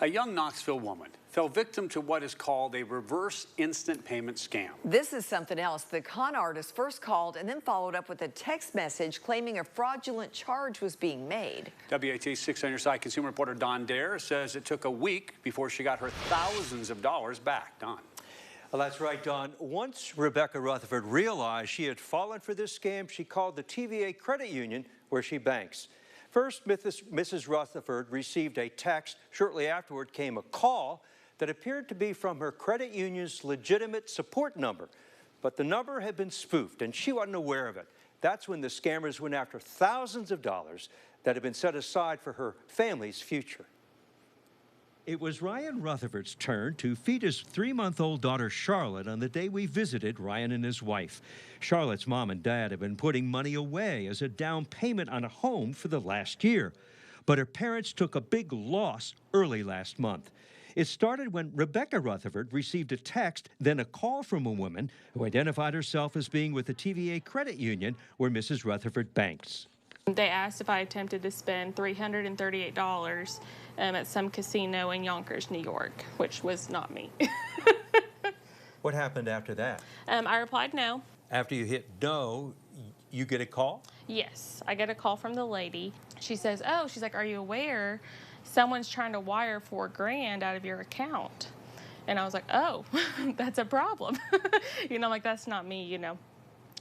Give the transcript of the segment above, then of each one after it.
A young Knoxville woman fell victim to what is called a reverse instant payment scam. This is something else. The con artist first called and then followed up with a text message claiming a fraudulent charge was being made. WAT's 6 on Your Side consumer reporter Don Dare says it took a week before she got her thousands of dollars back. Don. Well, that's right, Don. Once Rebecca Rutherford realized she had fallen for this scam, she called the TVA credit union where she banks. First, Mrs. Rutherford received a text. Shortly afterward came a call that appeared to be from her credit union's legitimate support number. But the number had been spoofed, and she wasn't aware of it. That's when the scammers went after thousands of dollars that had been set aside for her family's future. It was Ryan Rutherford's turn to feed his 3-month-old daughter Charlotte on the day we visited Ryan and his wife. Charlotte's mom and dad have been putting money away as a down payment on a home for the last year. But her parents took a big loss early last month. It started when Rebecca Rutherford received a text, then a call from a woman who identified herself as being with the TVA credit union where Mrs. Rutherford banks. They asked if I attempted to spend $338 at some casino in Yonkers, New York, which was not me. What happened after that? I replied no. After you hit no, you get a call? Yes, I get a call from the lady. She says, oh, she's like, are you aware someone's trying to wire $4,000 out of your account? And I was like, oh, that's a problem. I'm like, that's not me,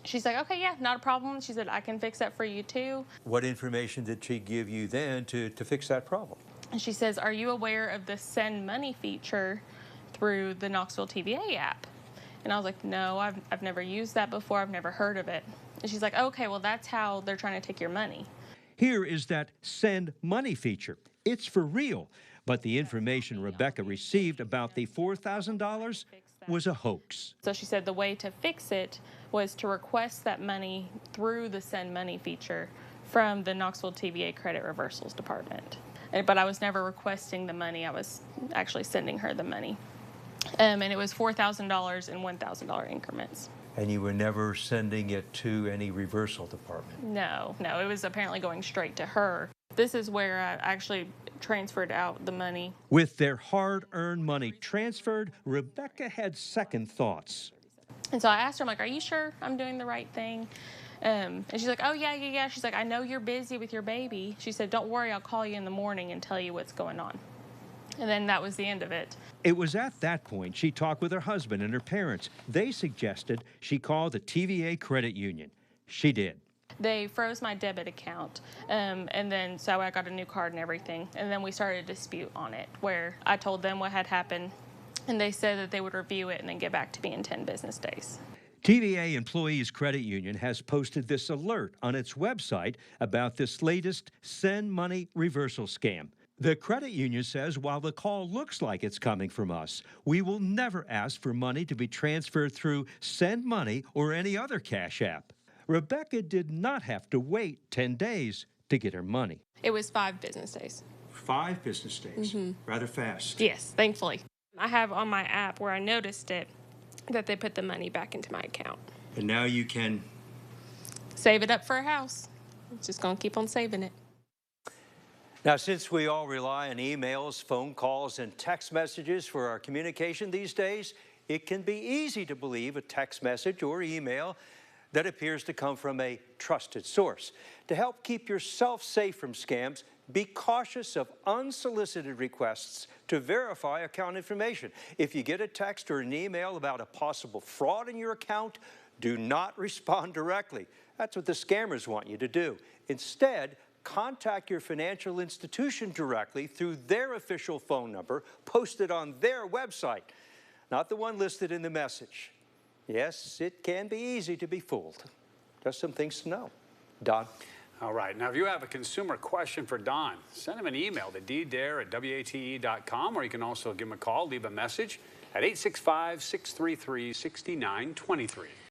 She's like, okay, yeah, not a problem. She said, I can fix that for you too. What information did she give you then to fix that problem? And she says, are you aware of the send money feature through the Knoxville TVA app? And I was like, no, I've never used that before. I've never heard of it. And she's like, okay, well, that's how they're trying to take your money. Here is that send money feature. It's for real, but the information Rebecca received about the $4,000 was a hoax. So she said the way to fix it was to request that money through the send money feature from the Knoxville TVA credit reversals department. But I was never requesting the money. I was actually sending her the money. And it was $4,000 in $1,000 increments. And you were never sending it to any reversal department? No, it was apparently going straight to her. This is where I actually transferred out the money. With their hard-earned money transferred, Rebecca had second thoughts. And so I asked her, I'm like, are you sure I'm doing the right thing? And she's like, oh, yeah. She's like, I know you're busy with your baby. She said, don't worry, I'll call you in the morning and tell you what's going on. And then that was the end of it. It was at that point she talked with her husband and her parents. They suggested she call the TVA credit union. She did. They froze my debit account, and then so I got a new card and everything. And then we started a dispute on it where I told them what had happened, and they said that they would review it and then get back to me in 10 business days. TVA Employees Credit Union has posted this alert on its website about this latest send money reversal scam. The credit union says while the call looks like it's coming from us, we will never ask for money to be transferred through Send Money or any other cash app. Rebecca did not have to wait 10 days to get her money. It was 5 business days. 5 business days. Rather fast. Yes, thankfully. I have on my app where I noticed it that they put the money back into my account. And now you can save it up for a house. Just going to keep on saving it. Now, since we all rely on emails, phone calls, and text messages for our communication these days, it can be easy to believe a text message or email that appears to come from a trusted source. To help keep yourself safe from scams, be cautious of unsolicited requests to verify account information. If you get a text or an email about a possible fraud in your account, do not respond directly. That's what the scammers want you to do. Instead, contact your financial institution directly through their official phone number posted on their website, not the one listed in the message. Yes, it can be easy to be fooled. Just some things to know. Don? All right. Now, if you have a consumer question for Don, send him an email to ddare@wate.com, or you can also give him a call, leave a message at 865-633-6923.